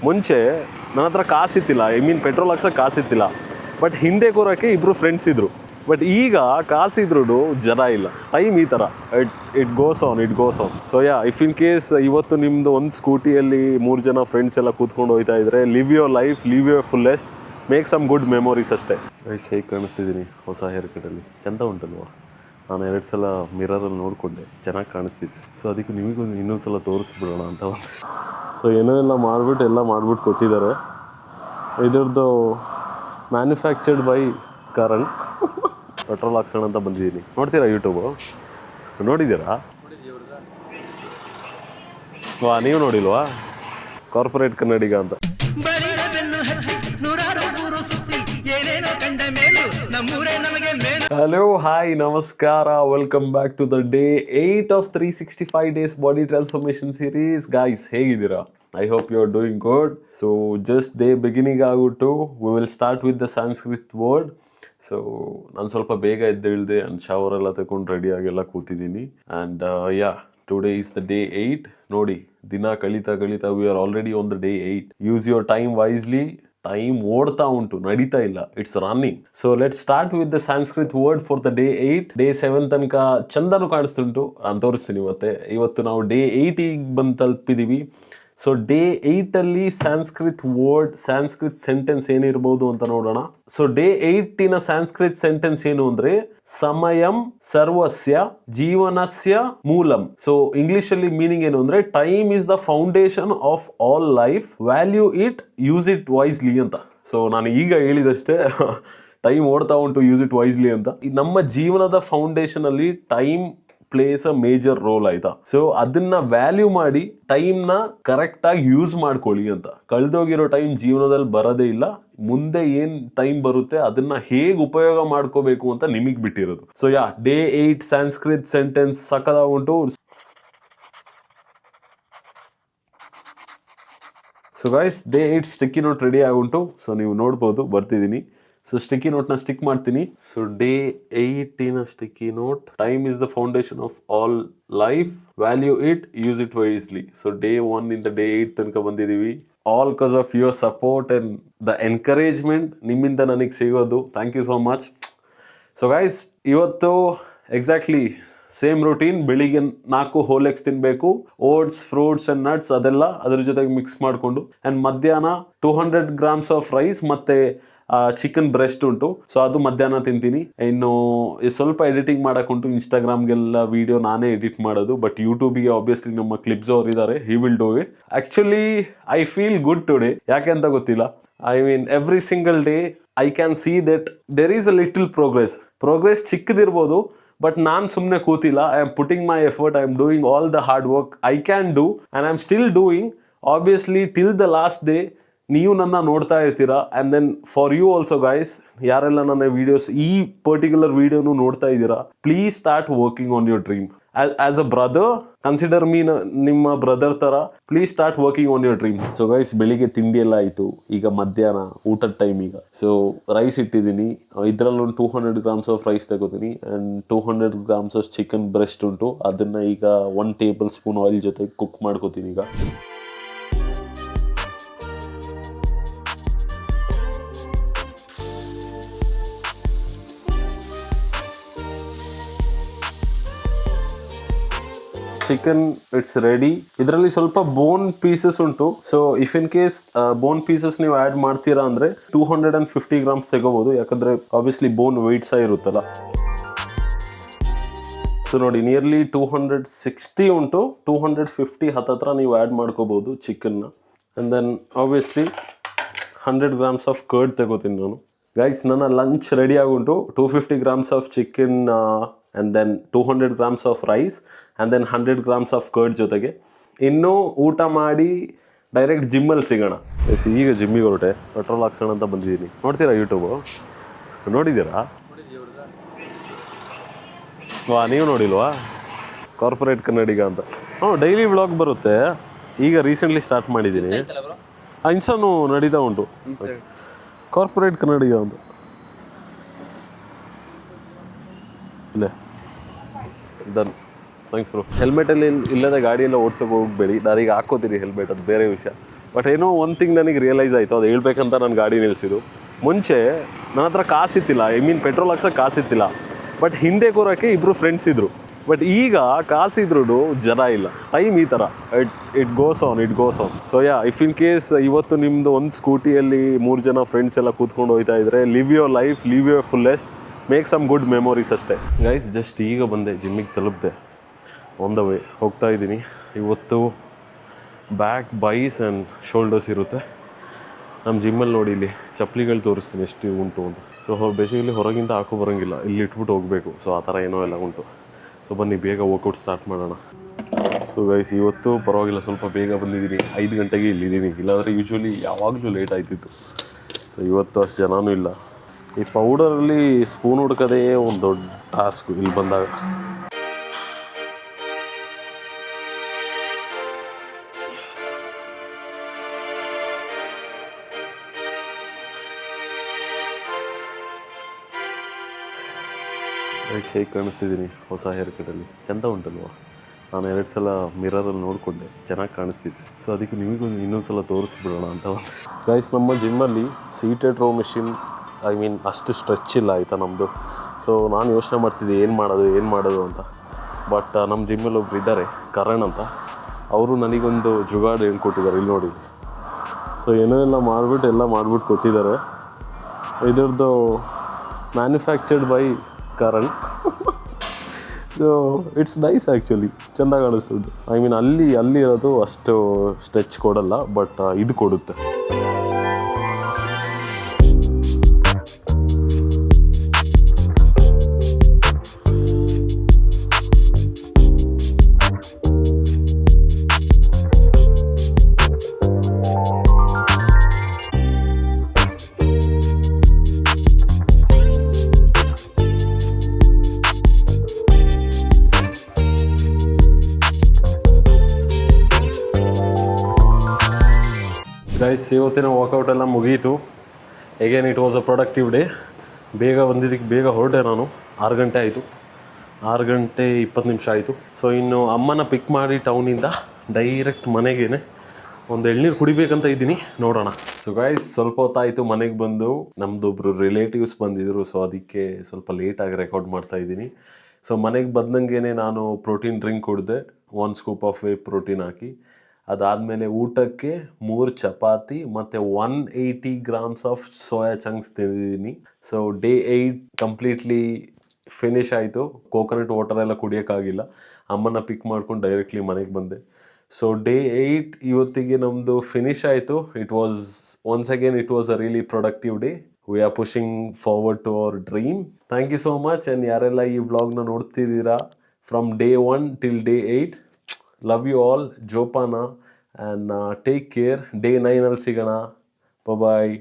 ಮುಂಚೆ ನನ್ನ ಹತ್ರ ಕಾಸಿತ್ತಿಲ್ಲ, ಐ ಮೀನ್ ಪೆಟ್ರೋಲ್ ಹಾಕ್ಸೋಕೆ ಕಾಸಿತ್ತಿಲ್ಲ, ಬಟ್ ಹಿಂದೆ ಕೂರೋಕ್ಕೆ ಇಬ್ಬರು ಫ್ರೆಂಡ್ಸ್ ಇದ್ದರು. ಬಟ್ ಈಗ ಕಾಸಿದ್ರೂ ಜನ ಇಲ್ಲ. ಟೈಮ್ ಈ ಥರ it goes on. So if in case ಇವತ್ತು ನಿಮ್ಮದು ಒಂದು ಸ್ಕೂಟಿಯಲ್ಲಿ 3 ಜನ ಫ್ರೆಂಡ್ಸ್ ಎಲ್ಲ ಕೂತ್ಕೊಂಡು ಹೋಗ್ತಾ ಇದ್ರೆ, live your life, live your fullest, make some good memories ಅಷ್ಟೇ. ಹೇಗೆ ಕಾಣಿಸ್ತಿದ್ದೀನಿ ಹೊಸ ಹೇರ್ ಕಟ್ಟಲ್ಲಿ? ಚೆಂದ ಉಂಟಲ್ವ? ನಾನು 2 ಸಲ ಮಿರರಲ್ಲಿ ನೋಡಿಕೊಂಡೆ, ಚೆನ್ನಾಗಿ ಕಾಣಿಸ್ತಿತ್ತು. ಸೊ ಅದಕ್ಕೆ ನಿಮಗೊಂದು ಇನ್ನೊಂದು ಸಲ ತೋರಿಸ್ಬಿಡೋಣ ಅಂತ ಒಂದು. ಸೊ ಎಲ್ಲ ಮಾಡಿಬಿಟ್ಟು ಕೊಟ್ಟಿದ್ದಾರೆ. ಇದ್ರದ್ದು ಮ್ಯಾನುಫ್ಯಾಕ್ಚರ್ಡ್ ಬೈ ಕರಣ್. ಪೆಟ್ರೋಲ್ ಹಾಕ್ಸೋಣ ಅಂತ ಬಂದಿದ್ದೀನಿ. ನೋಡ್ತೀರಾ ಯೂಟ್ಯೂಬು? ನೋಡಿದ್ದೀರಾ? ನೀವು ನೋಡಿಲ್ವಾ? ಕಾರ್ಪೊರೇಟ್ ಕನ್ನಡಿಗ ಅಂತ. ಹಲೋ, ಹಾಯ್, ನಮಸ್ಕಾರ. Welcome back to the day 8 of 365 days body transformation series. Guys, ಹೇಗಿದ್ದೀರಾ? I hope you are doing good. So just day beginning ಆಗ್ಬಿಟ್ಟು we will start with the Sanskrit word. So ನಾನು ಸ್ವಲ್ಪ ಬೇಗ ಎದ್ದೇಳಿದೆ and shower ಎಲ್ಲ ತಗೊಂಡು ರೆಡಿಯಾಗೆಲ್ಲ ಕೂತಿದ್ದೀನಿ. And today is the day 8. ನೋಡಿ, ದಿನ ಕಳೀತಾ we are already on the day 8. Use your time wisely. Time ಓಡ್ತಾ ಉಂಟು, ನಡೀತಾ ಇಲ್ಲ, it's running. So let start with the Sanskrit word for the day 8. Day 7 ತನಕ ಚಂದನು ಕಾಣಿಸ್ತುಂಟು, ನಾನು ತೋರಿಸ್ತೀನಿ ಇವತ್ತು ನಾವು ಡೇ 8 ಬಂದು ತಲುಪಿದ್ದೀವಿ. ಸೊ ಡೇ 8ಅಲ್ಲಿ ಸಂಸ್ಕೃತ್ ಸೆಂಟೆನ್ಸ್ ಏನಿರ್ಬೋದು ಅಂತ ನೋಡೋಣ. ಸೊ ಡೇ 8ನ ಸಂಸ್ಕೃತ್ ಸೆಂಟೆನ್ಸ್ ಏನು ಅಂದ್ರೆ, ಸಮಯಂ ಸರ್ವಸ್ಯ ಜೀವನಸ್ಯ ಮೂಲಂ. ಸೊ ಇಂಗ್ಲಿಷ್ ಅಲ್ಲಿ ಮೀನಿಂಗ್ ಏನು ಅಂದ್ರೆ, time is the foundation of all life, value it, use it wisely ಅಂತ. ಸೊ ನಾನು ಈಗ ಹೇಳಿದಷ್ಟೇ, ಟೈಮ್ ಓಡ್ತಾ ಉಂಟು, ಯೂಸ್ ಇಟ್ ವೈಸ್ಲಿ ಅಂತ. ನಮ್ಮ ಜೀವನದ ಫೌಂಡೇಶನ್ ಅಲ್ಲಿ time place a major role, ಆಯ್ತಾ? ಸೊ ಅದನ್ನ ವ್ಯಾಲ್ಯೂ ಮಾಡಿ ಟೈಮ್ನ ಕರೆಕ್ಟಾಗಿ ಯೂಸ್ ಮಾಡ್ಕೊಳ್ಳಿ ಅಂತ. ಕಳೆದೋಗಿರೋ ಟೈಮ್ ಜೀವನದಲ್ಲಿ ಬರೋದೇ ಇಲ್ಲ, ಮುಂದೆ ಏನ್ ಟೈಮ್ ಬರುತ್ತೆ ಅದನ್ನ ಹೇಗೆ ಉಪಯೋಗ ಮಾಡ್ಕೋಬೇಕು ಅಂತ ನಿಮಗೆ ಬಿಟ್ಟಿರೋದು. ಸೊ ಡೇ 8 ಸಂಸ್ಕೃತ್ ಸೆಂಟೆನ್ಸ್ ಸಕದ ಉಂಟು. So guys, day 8 sticky note ready ಆಗುಂಟು. ಸೊ ನೀವು ನೋಡ್ಬೋದು, ಬರ್ತಿದ್ದೀನಿ. ಸೊ ಸ್ಟಿಕ್ಕಿ ನೋಟ್ನ ಸ್ಟಿಕ್ ಮಾಡ್ತೀನಿ. ಸೊ ಡೇ 8ನ sticky note, time is the foundation of all life, value it, use it wisely. So day 1 ಇಂದ ಡೇ 8 ತನಕ ಬಂದಿದ್ದೀವಿ. All cause of your support and the encouragement ನಿಮ್ಮಿಂದ ನನಗೆ ಸಿಗೋದು. Thank you so much. So guys, ಇವತ್ತು exactly same routine. ಬೆಳಿಗ್ಗೆ 4 hole eggs ತಿನ್ನಬೇಕು, oats, fruits and nuts ಅದೆಲ್ಲ ಅದ್ರ ಜೊತೆಗೆ ಮಿಕ್ಸ್ ಮಾಡಿಕೊಂಡು. ಆ್ಯಂಡ್ ಮಧ್ಯಾಹ್ನ 200 ಗ್ರಾಮ್ಸ್ ಆಫ್ ರೈಸ್ ಮತ್ತು ಚಿಕನ್ ಬ್ರೆಸ್ಟ್ ಉಂಟು. ಸೊ ಅದು ಮಧ್ಯಾಹ್ನ ತಿಂತೀನಿ. ಇನ್ನು ಸ್ವಲ್ಪ ಎಡಿಟಿಂಗ್ ಮಾಡೋಕ್ಕುಂಟು. ಇನ್ಸ್ಟಾಗ್ರಾಮ್ಗೆಲ್ಲ ವಿಡಿಯೋ ನಾನೇ ಎಡಿಟ್ ಮಾಡೋದು, ಬಟ್ ಯೂಟ್ಯೂಬಿಗೆ ಆಬ್ವಿಯಸ್ಲಿ ನಮ್ಮ ಕ್ಲಿಪ್ಸ್ ಅವ್ರು ಇದ್ದಾರೆ, he will do it. Actually I feel good today. ಯಾಕೆ ಅಂತ ಗೊತ್ತಿಲ್ಲ. I mean every single day I can see that there is a little progress ಚಿಕ್ಕದಿರ್ಬೋದು, ಬಟ್ ನಾನು ಸುಮ್ಮನೆ ಕೂತಿಲ್ಲ. I am putting my effort, I am doing all the hard work I can do and I am still doing. Obviously till the last day ನೀವು ನನ್ನ ನೋಡ್ತಾ ಇರ್ತೀರಾ. And then for you also guys, ಯಾರೆಲ್ಲ ನನ್ನ videos, ಈ particular ವಿಡಿಯೋನು ನೋಡ್ತಾ ಇದ್ದೀರಾ, please start working on your dream. As a brother, consider me ನಿಮ್ಮ ಬ್ರದರ್ ಥರ. Please start working on your dreams. So guys, ಬೆಳಿಗ್ಗೆ ತಿಂಡಿ ಎಲ್ಲ ಆಯಿತು. ಈಗ ಮಧ್ಯಾಹ್ನ ಊಟದ ಟೈಮ್. ಈಗ ಸೊ ರೈಸ್ ಇಟ್ಟಿದ್ದೀನಿ. ಇದರಲ್ಲಿ ಒಂದು 200 ಗ್ರಾಮ್ಸ್ ಆಫ್ ರೈಸ್ ತಗೋತೀನಿ and 200 grams of chicken breast ಉಂಟು. ಅದನ್ನು ಈಗ 1 ಟೇಬಲ್ ಸ್ಪೂನ್ ಆಯಿಲ್ ಜೊತೆ ಕುಕ್ ಮಾಡ್ಕೋತೀನಿ. ಈಗ ಚಿಕನ್ ಇಟ್ಸ್ ರೆಡಿ. ಇದರಲ್ಲಿ ಸ್ವಲ್ಪ ಬೋನ್ ಪೀಸಸ್ ಉಂಟು. So if in case bone pieces ನೀವು ಆ್ಯಡ್ ಮಾಡ್ತೀರಾ ಅಂದರೆ 250 ಗ್ರಾಮ್ಸ್ ತಗೋಬೋದು, ಯಾಕಂದರೆ ಆಬ್ವಿಯಸ್ಲಿ ಬೋನ್ ವೆಯ್ಟ್ ಸಹ ಇರುತ್ತಲ್ಲ. ಸೊ ನೋಡಿ, ನಿಯರ್ಲಿ 260 ಉಂಟು. 250 ಹತ್ತತ್ರ ನೀವು ಆ್ಯಡ್ ಮಾಡ್ಕೋಬೋದು ಚಿಕನ್ನ. And then obviously 100 grams of curd ತಗೋತೀನಿ ನಾನು. ಗೈಸ್, ನನ್ನ ಲಂಚ್ ರೆಡಿ ಆಗುಂಟು. 250 grams of chicken and then 200 grams of rice and then 100 grams of curd ಜೊತೆಗೆ. ಇನ್ನು ಊಟ ಮಾಡಿ ಡೈರೆಕ್ಟ್ ಜಿಮ್ಮಲ್ಲಿ ಸಿಗೋಣ. ಈಗ ಜಿಮ್ಮಿಗೆ ಹೊರಟೆ, ಪೆಟ್ರೋಲ್ ಹಾಕ್ಸೋಣ ಅಂತ ಬಂದಿದ್ದೀನಿ. ನೋಡ್ತೀರಾ ಯೂಟ್ಯೂಬು? ನೋಡಿದ್ದೀರಾ? ನೀವು ನೋಡಿಲ್ವಾ? ಕಾರ್ಪೊರೇಟ್ ಕನ್ನಡಿಗ ಅಂತ. ಡೈಲಿ ವ್ಲಾಗ್ ಬರುತ್ತೆ. ಈಗ ರೀಸೆಂಟ್ಲಿ ಸ್ಟಾರ್ಟ್ ಮಾಡಿದ್ದೀನಿ. ಇನ್ಸ್ಟಾನು ನಡೀತಾ ಉಂಟು, ಕಾರ್ಪೊರೇಟ್ ಕನ್ನಡಿಗ ಅಂತ. ಇಲ್ಲೇ ಡನ್. Thanks bro. ಹೆಲ್ಮೆಟಲ್ಲಿ ಇಲ್ಲದೆ ಗಾಡಿಯೆಲ್ಲ ಓಡಿಸೋಕೆ ಹೋಗಬೇಡಿ. ನಾನೀಗ ಹಾಕೋತೀನಿ ಹೆಲ್ಮೆಟ್, ಅದು ಬೇರೆ ವಿಷಯ. ಬಟ್ ಏನೋ ಒಂದು ಥಿಂಗ್ ನನಗೆ ರಿಯಲೈಸ್ ಆಯಿತು, ಅದು ಹೇಳ್ಬೇಕಂತ ನಾನು ಗಾಡಿ ನಿಲ್ಲಿಸಿದ್ದು. ಮುಂಚೆ ನನ್ನ ಹತ್ರ ಕಾಸಿತ್ತಿಲ್ಲ, ಐ ಮೀನ್ ಪೆಟ್ರೋಲ್ ಹಾಕ್ಸೋಕ್ಕೆ ಕಾಸಿತ್ತಿಲ್ಲ, ಬಟ್ ಹಿಂದೆ ಕೂರೋಕ್ಕೆ ಇಬ್ಬರು ಫ್ರೆಂಡ್ಸ್ ಇದ್ದರು. ಬಟ್ ಈಗ ಕಾಸಿದ್ರೂ ಜನ ಇಲ್ಲ. ಟೈಮ್ ಈ ಥರ it goes on. So if in case ಇವತ್ತು ನಿಮ್ಮದು ಒಂದು ಸ್ಕೂಟಿಯಲ್ಲಿ 3 ಜನ ಫ್ರೆಂಡ್ಸ್ ಎಲ್ಲ ಕೂತ್ಕೊಂಡು ಹೋಗ್ತಾ ಇದ್ದರೆ, live your life, live your fullest, make some good memories ಅಷ್ಟೇ. ಗೈಸ್ ಜಸ್ಟ್ ಈಗ ಬಂದೆ, ಜಿಮ್ಮಿಗೆ ತಲುಪಿದೆ, ಆನ್ ದ ವೇ ಹೋಗ್ತಾ ಇದ್ದೀನಿ. ಇವತ್ತು ಬ್ಯಾಕ್, ಬೈಸ್ ಆ್ಯಂಡ್ ಶೋಲ್ಡರ್ಸ್ ಇರುತ್ತೆ. ನಮ್ಮ ಜಿಮ್ಮಲ್ಲಿ ನೋಡಿ, ಇಲ್ಲಿ ಚಪ್ಪಲಿಗಳು ತೋರಿಸ್ತೀನಿ ಎಷ್ಟು ಉಂಟು ಅಂತ. ಸೊ ಬೇಸಿಕಲಿ ಹೊರಗಿಂದ ಹಾಕೋ ಬರೋಂಗಿಲ್ಲ, ಇಲ್ಲಿ ಇಟ್ಬಿಟ್ಟು ಹೋಗಬೇಕು. ಸೊ ಆ ಥರ ಏನೋ ಎಲ್ಲ ಉಂಟು. ಸೊ ಬನ್ನಿ ಬೇಗ ವರ್ಕೌಟ್ ಸ್ಟಾರ್ಟ್ ಮಾಡೋಣ. ಸೊ ಗೈಸ್ ಇವತ್ತು ಪರವಾಗಿಲ್ಲ, ಸ್ವಲ್ಪ ಬೇಗ ಬಂದಿದ್ದೀನಿ, 5 ಗಂಟೆಗೆ ಇಲ್ಲಿದ್ದೀನಿ. ಇಲ್ಲಾಂದರೆ ಯೂಶ್ವಲಿ ಯಾವಾಗಲೂ ಲೇಟ್ ಆಯ್ತಿತ್ತು. ಸೊ ಇವತ್ತು ಅಷ್ಟು ಜನನೂ ಇಲ್ಲ. ಈ ಪೌಡರಲ್ಲಿ ಸ್ಪೂನ್ ಹುಡ್ಕೋದೇ ಒಂದು ದೊಡ್ಡ ಟಾಸ್ಕು ಇಲ್ಲಿ ಬಂದಾಗ. ಹೇಗೆ ಕಾಣಿಸ್ತಿದ್ದೀನಿ ಹೊಸ ಹೇರ್ ಕಟ್ಟಲ್ಲಿ, ಚೆಂದ ಉಂಟಲ್ವ? ನಾನು 2 ಸಲ ಮಿರರಲ್ಲಿ ನೋಡಿಕೊಂಡೆ, ಚೆನ್ನಾಗಿ ಕಾಣಿಸ್ತಿತ್ತು. ಸೊ ಅದಕ್ಕೆ ನಿಮಗೂ ಇನ್ನೊಂದು ಸಲ ತೋರಿಸ್ಬಿಡೋಣ ಅಂತ ಒಂದು. ಗೈಸ್ ನಮ್ಮ ಜಿಮ್ಮಲ್ಲಿ seated row machine, I mean ಅಷ್ಟು ಸ್ಟ್ರೆಚ್ ಇಲ್ಲ ಆಯಿತಾ ನಮ್ಮದು. ಸೊ ನಾನು ಯೋಚನೆ ಮಾಡ್ತಿದ್ದೆ ಏನು ಮಾಡೋದು ಅಂತ. ಬಟ್ ನಮ್ಮ ಜಿಮ್ಮಲ್ಲಿ ಒಬ್ರು ಇದ್ದಾರೆ, ಕರಣ್ ಅಂತ. ಅವರು ನನಗೊಂದು ಜುಗಾಡ್ ಹೇಳ್ಕೊಟ್ಟಿದ್ದಾರೆ, ಇಲ್ಲಿ ನೋಡಿ. ಸೊ ಏನೋ ಎಲ್ಲ ಮಾಡಿಬಿಟ್ಟು ಕೊಟ್ಟಿದ್ದಾರೆ. ಇದ್ರದ್ದು manufactured by Karan. So it's nice actually, ಚೆಂದ ಕಾಣಿಸ್ತದೆ. ಐ ಮೀನ್ ಅಲ್ಲಿರೋದು ಅಷ್ಟು ಸ್ಟ್ರೆಚ್ ಕೊಡಲ್ಲ, ಬಟ್ ಇದು ಕೊಡುತ್ತೆ. ಗೈಸ್ ಇವತ್ತಿನ ವರ್ಕೌಟ್ ಎಲ್ಲ ಮುಗೀತು. Again it was a productive day. ಬೇಗ ಬಂದಿದ್ದಕ್ಕೆ ಬೇಗ ಹೊರಟೆ ನಾನು. 6 ಗಂಟೆ ಆಯಿತು, 6 ಗಂಟೆ 20 ನಿಮಿಷ ಆಯಿತು. ಸೊ ಇನ್ನು ಅಮ್ಮನ ಪಿಕ್ ಮಾಡಿ ಟೌನಿಂದ ಡೈರೆಕ್ಟ್ ಮನೆಗೇನೆ ಒಂದು ಎಳ್ನೀರು ಕುಡಿಬೇಕಂತ ಇದ್ದೀನಿ, ನೋಡೋಣ. ಸೊ ಗೈಸ್ ಸ್ವಲ್ಪ ಹೊತ್ತಾಯಿತು ಮನೆಗೆ ಬಂದು. ನಮ್ಮದೊಬ್ಬರು ರಿಲೇಟಿವ್ಸ್ ಬಂದಿದ್ದರು, ಸೊ ಅದಕ್ಕೆ ಸ್ವಲ್ಪ ಲೇಟಾಗಿ ರೆಕಾರ್ಡ್ ಮಾಡ್ತಾ ಇದ್ದೀನಿ. ಸೊ ಮನೆಗೆ ಬಂದಂಗೆ ನಾನು ಪ್ರೋಟೀನ್ ಡ್ರಿಂಕ್ ಕುಡಿದೆ, 1 ಸ್ಕೂಪ್ ಆಫ್ ವೇ ಪ್ರೋಟೀನ್ ಹಾಕಿ. ಅದಾದಮೇಲೆ ಊಟಕ್ಕೆ 3 ಚಪಾತಿ ಮತ್ತು 180 ಗ್ರಾಮ್ಸ್ ಆಫ್ ಸೋಯಾ ಚಂಕ್ಸ್ ತಿಂದಿದ್ದೀನಿ. ಸೊ ಡೇ 8 ಕಂಪ್ಲೀಟ್ಲಿ ಫಿನಿಶ್ ಆಯಿತು. ಕೋಕೋನಟ್ ವಾಟರ್ ಎಲ್ಲ ಕುಡಿಯೋಕ್ಕಾಗಿಲ್ಲ. ಅಮ್ಮನ ಪಿಕ್ ಮಾಡ್ಕೊಂಡು ಡೈರೆಕ್ಟ್ಲಿ ಮನೆಗೆ ಬಂದೆ. ಸೊ ಡೇ 8 ಇವತ್ತಿಗೆ ನಮ್ಮದು ಫಿನಿಶ್ ಆಯಿತು. It was a really productive day. We are pushing forward to our dream. Thank you so much. And ಯಾರೆಲ್ಲ ಈ ವ್ಲಾಗ್ನ ನೋಡ್ತಿದ್ದೀರಾ from day 1 till day 8, love you all, ಜೋಪಾನ, and take care. ಡೇ 9 ಅಲ್ಲಿ ಸಿಗೋಣ. ಬಾಯ್.